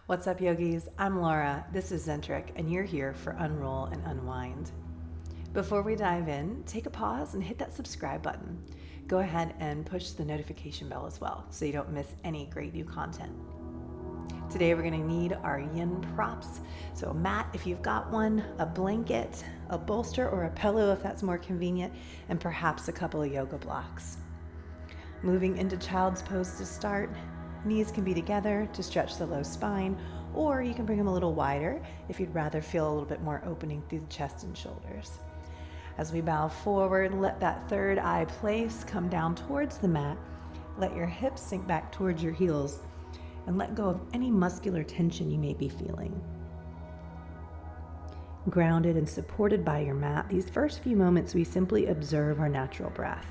What's up, yogis? I'm Lara. This is Zentric, and you're here for Unroll and Unwind. Before we dive in, take a pause and hit that subscribe button. Go ahead and push the notification bell as well so you don't miss any great new content. Today we're going to need our yin props. So a mat if you've got one, a blanket, a bolster or a pillow if that's more convenient, and perhaps a couple of yoga blocks. Moving into child's pose to start. Knees can be together to stretch the low spine, or you can bring them a little wider if you'd rather feel a little bit more opening through the chest and shoulders. As we bow forward, let that third eye place come down towards the mat. Let your hips sink back towards your heels and let go of any muscular tension you may be feeling. Grounded and supported by your mat, these first few moments we simply observe our natural breath.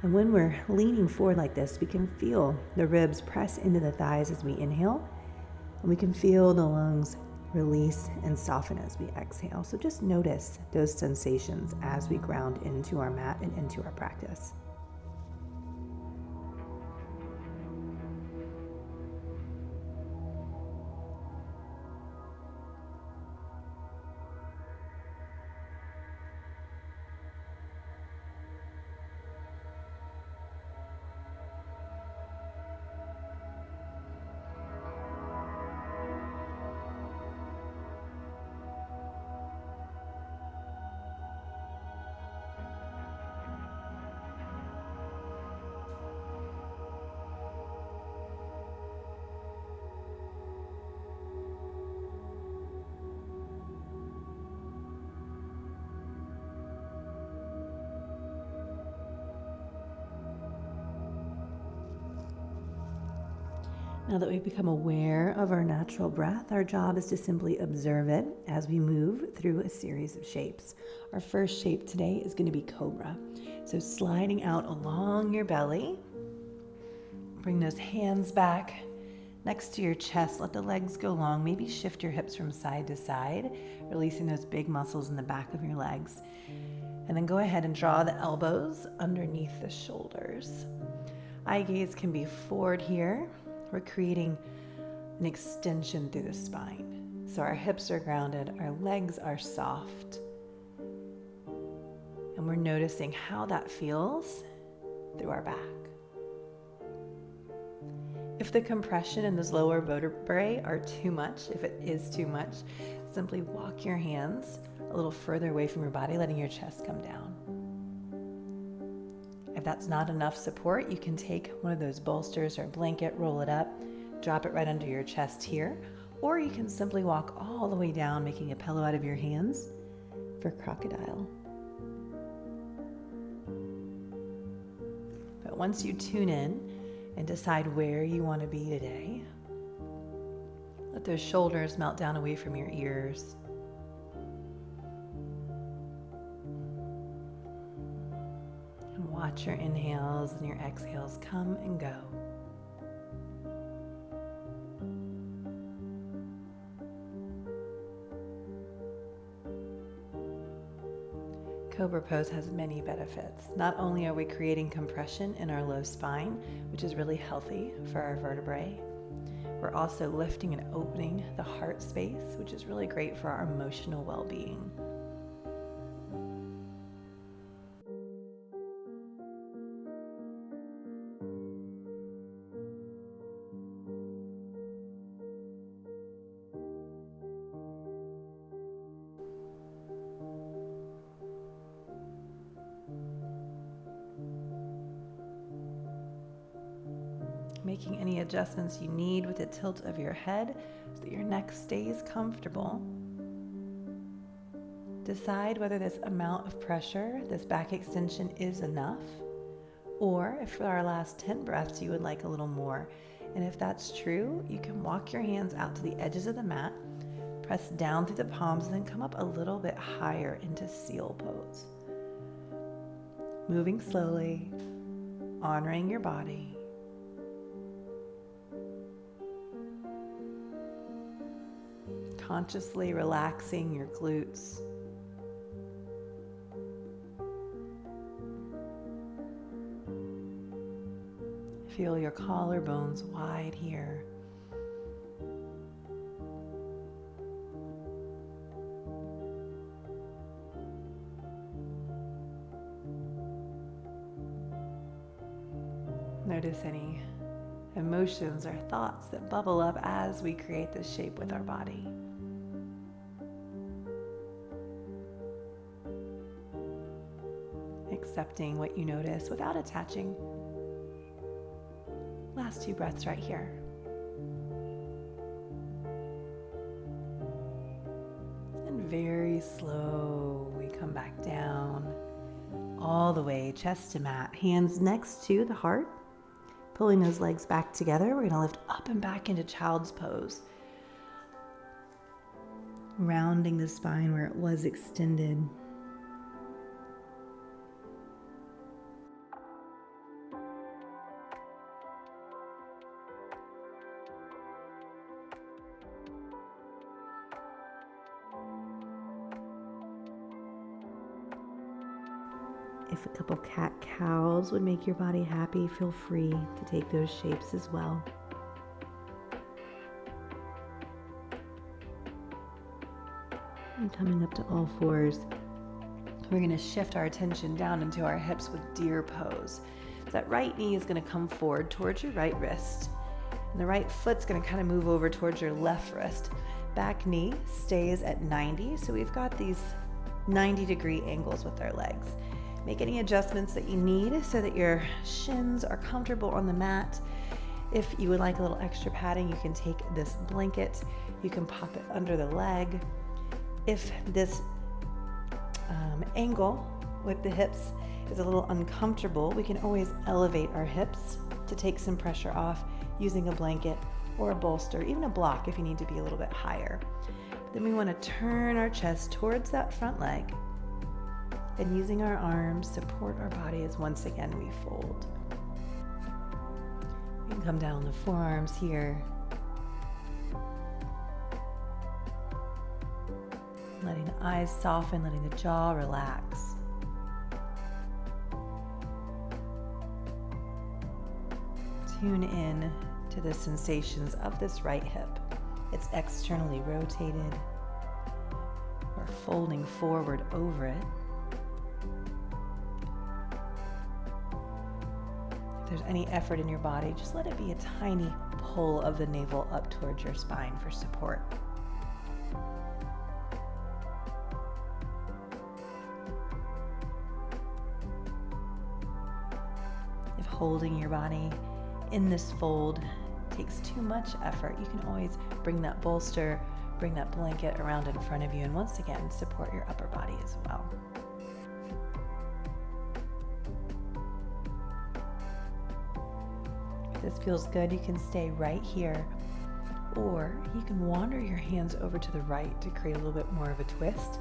And when we're leaning forward like this, we can feel the ribs press into the thighs as we inhale, and we can feel the lungs release and soften as we exhale. So just notice those sensations as we ground into our mat and into our practice. Now that we've become aware of our natural breath, our job is to simply observe it as we move through a series of shapes. Our first shape today is going to be Cobra. So sliding out along your belly, bring those hands back next to your chest, let the legs go long, maybe shift your hips from side to side, releasing those big muscles in the back of your legs. And then go ahead and draw the elbows underneath the shoulders. Eye gaze can be forward here. We're creating an extension through the spine. So our hips are grounded, our legs are soft, and we're noticing how that feels through our back. If the compression in this lower vertebrae are too much, if it is too much, simply walk your hands a little further away from your body, letting your chest come down. If that's not enough support, you can take one of those bolsters or blanket, roll it up, drop it right under your chest here, or you can simply walk all the way down, making a pillow out of your hands for crocodile. But once you tune in and decide where you want to be today, let those shoulders melt down away from your ears. Watch your inhales and your exhales come and go. Cobra pose has many benefits. Not only are we creating compression in our low spine, which is really healthy for our vertebrae, we're also lifting and opening the heart space, which is really great for our emotional well-being. Making any adjustments you need with the tilt of your head so that your neck stays comfortable. Decide whether this amount of pressure, this back extension, is enough, or if for our last 10 breaths you would like a little more. And if that's true, you can walk your hands out to the edges of the mat, press down through the palms, and then come up a little bit higher into seal pose. Moving slowly, honoring your body. Consciously relaxing your glutes. Feel your collarbones wide here. notice any emotions or thoughts that bubble up as we create this shape with our body. Accepting what you notice without attaching. Last 2 breaths right here. And very slow, we come back down all the way, chest to mat, hands next to the heart. Pulling those legs back together, we're going to lift up and back into child's pose. Rounding the spine where it was extended. If a couple cat-cows would make your body happy, feel free to take those shapes as well. And coming up to all fours, we're going to shift our attention down into our hips with deer pose. So that right knee is going to come forward towards your right wrist, and the right foot's going to kind of move over towards your left wrist. Back knee stays at 90, so we've got these 90-degree angles with our legs. Make any adjustments that you need so that your shins are comfortable on the mat. If you would like a little extra padding, you can take this blanket, you can pop it under the leg. If this angle with the hips is a little uncomfortable, we can always elevate our hips to take some pressure off using a blanket or a bolster, even a block if you need to be a little bit higher. Then we want to turn our chest towards that front leg. And using our arms, support our body as once again we fold. We can come down on the forearms here. Letting the eyes soften, letting the jaw relax. Tune in to the sensations of this right hip. It's externally rotated. We're folding forward over it. If there's any effort in your body, just let it be a tiny pull of the navel up towards your spine for support. If holding your body in this fold takes too much effort, you can always bring that bolster, bring that blanket around in front of you, and once again, support your upper body as well. If this feels good, you can stay right here, or you can wander your hands over to the right to create a little bit more of a twist.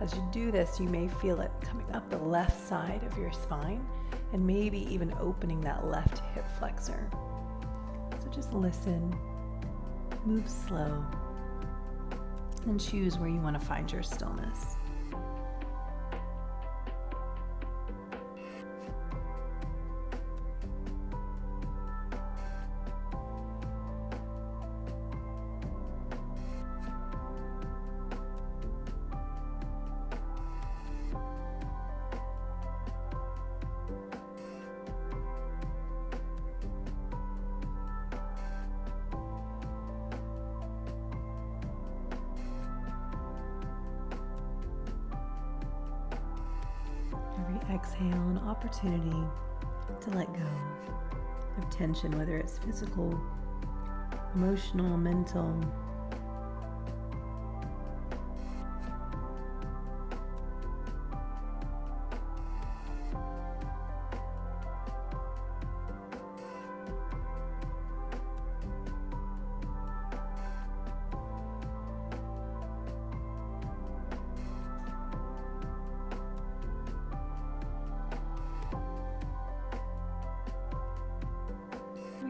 As you do this, you may feel it coming up the left side of your spine and maybe even opening that left hip flexor. So just listen, move slow, and choose where you want to find your stillness. Every exhale, an opportunity to let go of tension, whether it's physical, emotional, mental.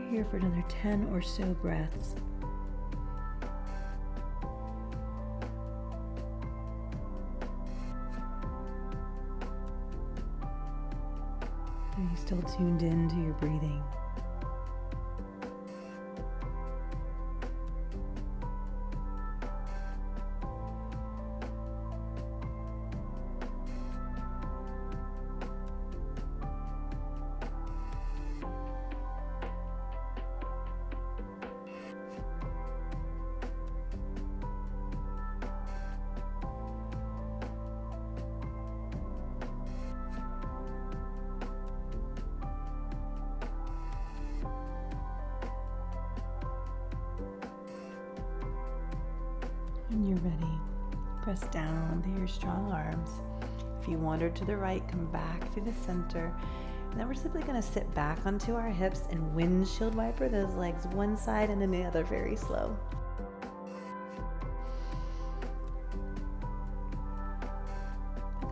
Here for another 10 or so breaths. Are you still tuned in to your breathing? When you're ready, press down to your strong arms. If you wander to the right, come back through the center. And then we're simply going to sit back onto our hips and windshield wiper those legs one side and then the other very slow.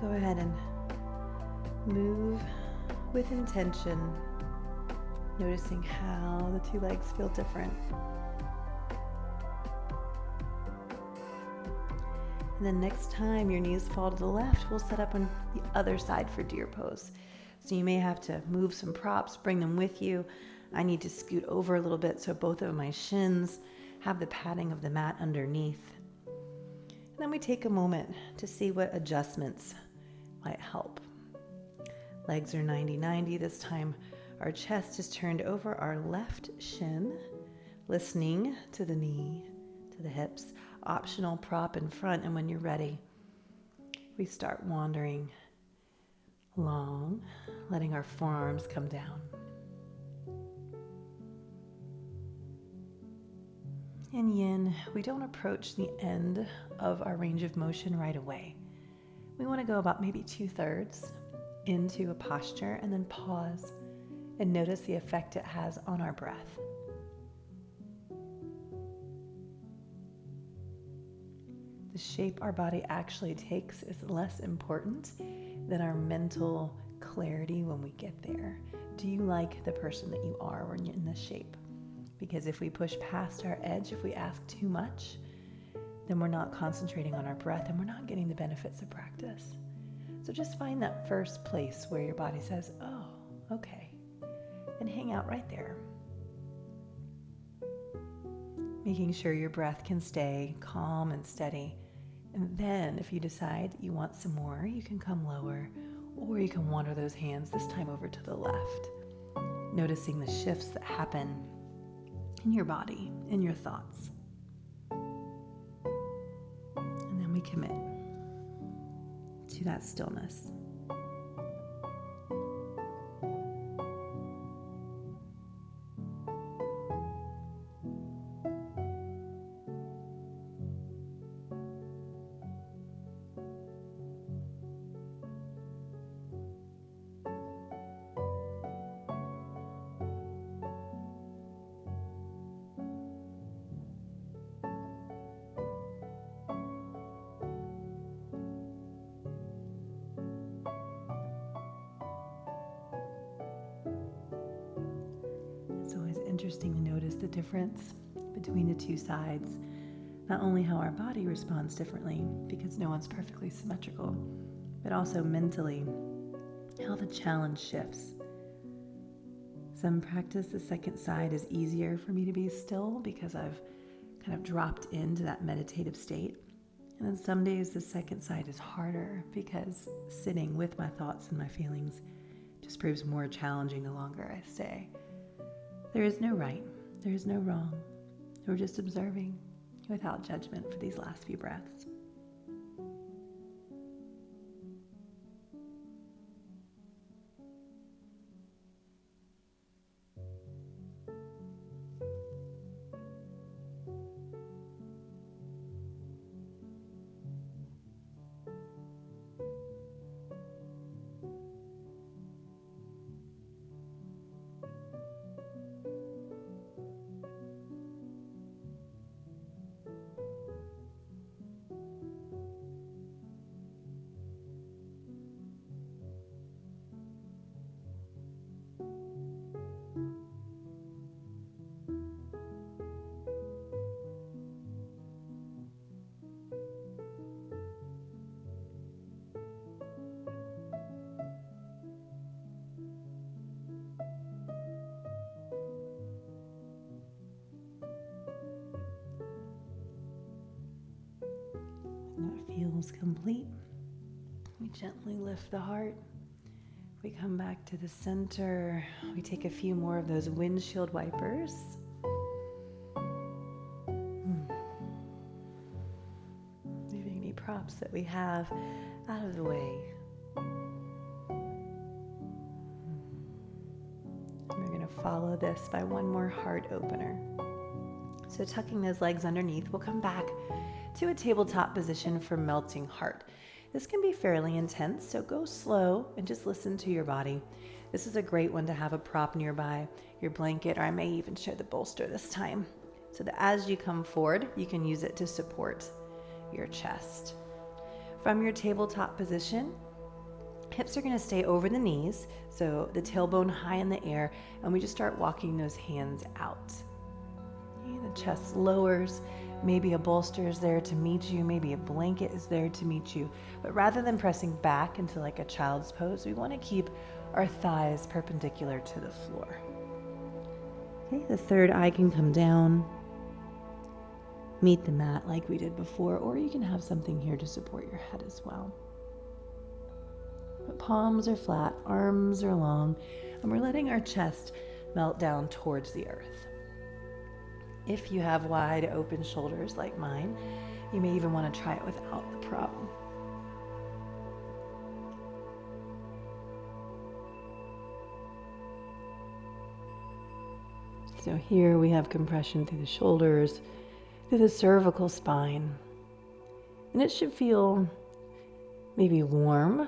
Go ahead and move with intention, noticing how the two legs feel different. And then next time your knees fall to the left, we'll set up on the other side for deer pose. So you may have to move some props, bring them with you. I need to scoot over a little bit so both of my shins have the padding of the mat underneath. And then we take a moment to see what adjustments might help. Legs are 90-90. This time our chest is turned over our left shin, listening to the knee, to the hips. Optional prop in front, and when you're ready, we start wandering long, letting our forearms come down. In yin, we don't approach the end of our range of motion right away. We want to go about maybe 2/3 into a posture and then pause and notice the effect it has on our breath. The shape our body actually takes is less important than our mental clarity when we get there. Do you like the person that you are when you're in this shape? Because if we push past our edge, if we ask too much, then we're not concentrating on our breath and we're not getting the benefits of practice. So just find that first place where your body says, oh, okay, and hang out right there. Making sure your breath can stay calm and steady. And then if you decide you want some more, you can come lower, or you can wander those hands this time over to the left, noticing the shifts that happen in your body, in your thoughts. And then we commit to that stillness. It's always interesting to notice the difference between the two sides. Not only how our body responds differently, because no one's perfectly symmetrical, but also mentally, how the challenge shifts. Some practice the second side is easier for me to be still because I've kind of dropped into that meditative state. And then some days the second side is harder because sitting with my thoughts and my feelings just proves more challenging the longer I stay. There is no right, there is no wrong. We're just observing without judgment for these last few breaths. Feels complete. We gently lift the heart. We come back to the center. We take a few more of those windshield wipers. Moving any props that we have out of the way. We're going to follow this by one more heart opener. So tucking those legs underneath, we'll come back to a tabletop position for melting heart. This can be fairly intense, so go slow and just listen to your body. This is a great one to have a prop nearby, your blanket, or I may even share the bolster this time, so that as you come forward, you can use it to support your chest. From your tabletop position, hips are going to stay over the knees, so the tailbone high in the air, and we just start walking those hands out. The chest lowers, maybe a bolster is there to meet you, maybe a blanket is there to meet you, but rather than pressing back into like a child's pose, we want to keep our thighs perpendicular to the floor. Okay, the third eye can come down, meet the mat like we did before, or you can have something here to support your head as well. But palms are flat, arms are long, and we're letting our chest melt down towards the earth. If you have wide open shoulders like mine, you may even want to try it without the prop. So here we have compression through the shoulders, through the cervical spine, and it should feel maybe warm,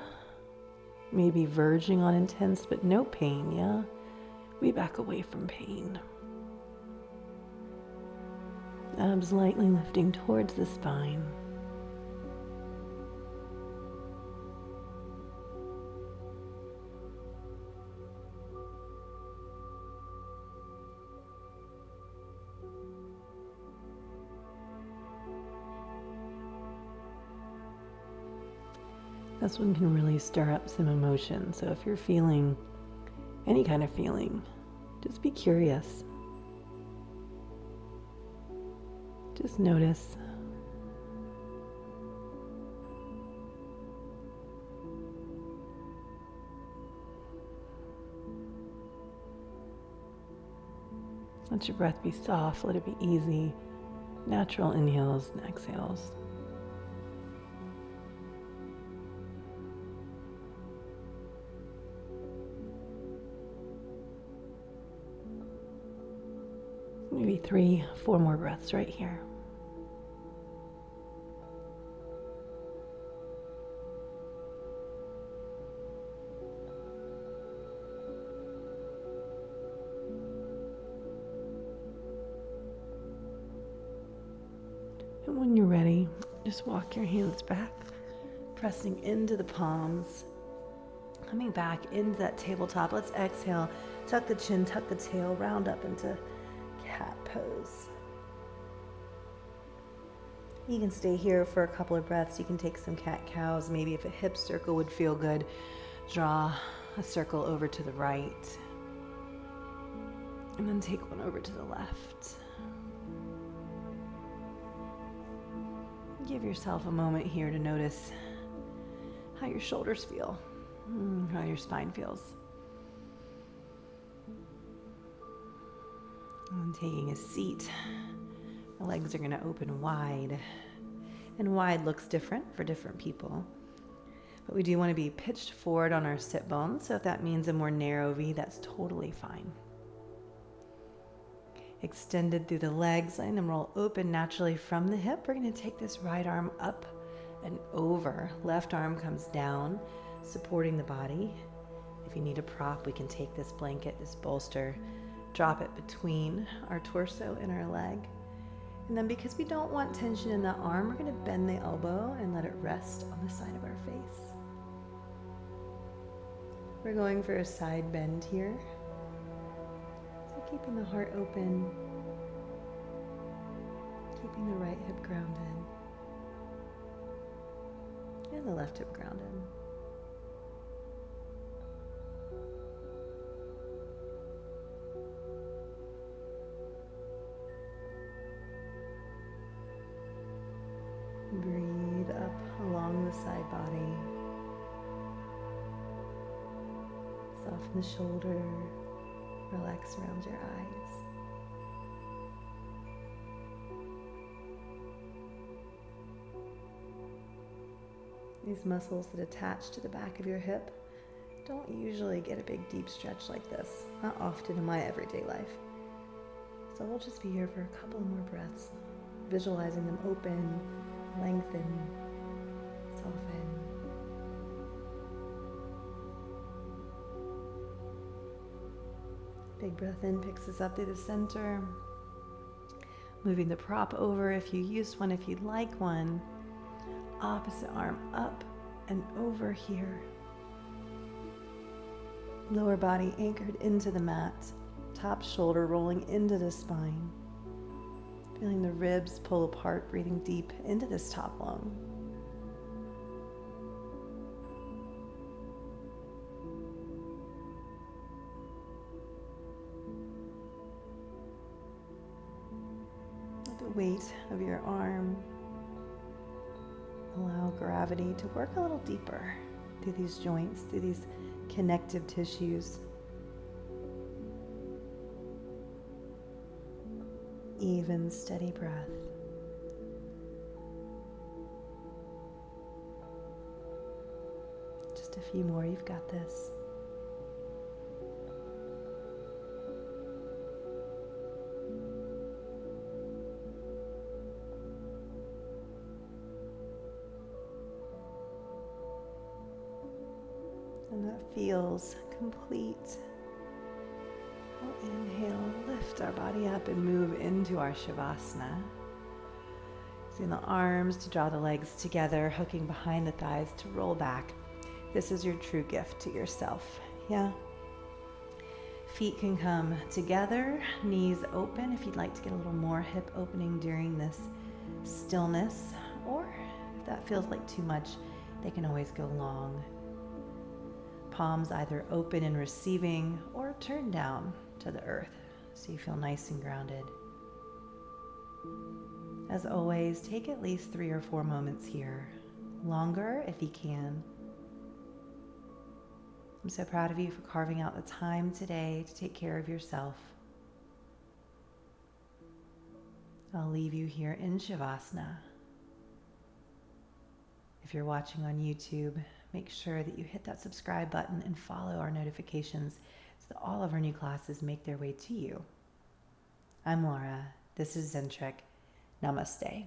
maybe verging on intense, but no pain, yeah? We back away from pain. Abs lightly lifting towards the spine. This one can really stir up some emotion. So if you're feeling any kind of feeling, just be curious. Just notice. Let your breath be soft, let it be easy. Natural inhales and exhales. Maybe 3, 4 more breaths right here. And when you're ready, just walk your hands back, pressing into the palms, coming back into that tabletop. Let's exhale, tuck the chin, tuck the tail, round up into cat pose. You can stay here for a couple of breaths. You can take some cat-cows. Maybe if a hip circle would feel good, draw a circle over to the right. And then take one over to the left. Give yourself a moment here to notice how your shoulders feel, how your spine feels. And taking a seat, the legs are going to open wide. And wide looks different for different people. But we do want to be pitched forward on our sit bones. So if that means a more narrow V, that's totally fine. Extended through the legs, letting them roll open naturally from the hip. We're going to take this right arm up and over. Left arm comes down, supporting the body. If you need a prop, we can take this blanket, this bolster, drop it between our torso and our leg. And then because we don't want tension in the arm, we're going to bend the elbow and let it rest on the side of our face. We're going for a side bend here. So keeping the heart open, keeping the right hip grounded, and the left hip grounded. Breathe up along the side body. Soften the shoulder. Relax around your eyes. These muscles that attach to the back of your hip don't usually get a big deep stretch like this. Not often in my everyday life. So we'll just be here for a couple more breaths, visualizing them open, Lengthen, soften. Big breath in picks us up through the center. Moving the prop over if you use one, if you'd like one. Opposite arm up and over here. Lower body anchored into the mat. Top shoulder rolling into the spine. Feeling the ribs pull apart, breathing deep into this top lung. Let the weight of your arm allow gravity to work a little deeper through these joints, through these connective tissues. Even, steady breath. Just a few more, you've got this. And that feels complete. We'll inhale, lift our body up and move into our Shavasana. Using the arms to draw the legs together, hooking behind the thighs to roll back. This is your true gift to yourself, yeah? Feet can come together, knees open if you'd like to get a little more hip opening during this stillness, or if that feels like too much, they can always go long. Palms either open and receiving or turn down to the earth so you feel nice and grounded. As always, take at least 3 or 4 moments here, longer if you can. I'm so proud of you for carving out the time today to take care of yourself. I'll leave you here in Shavasana. If you're watching on YouTube, make sure that you hit that subscribe button and follow our notifications so that all of our new classes make their way to you. I'm Lara. This is Zentric. Namaste.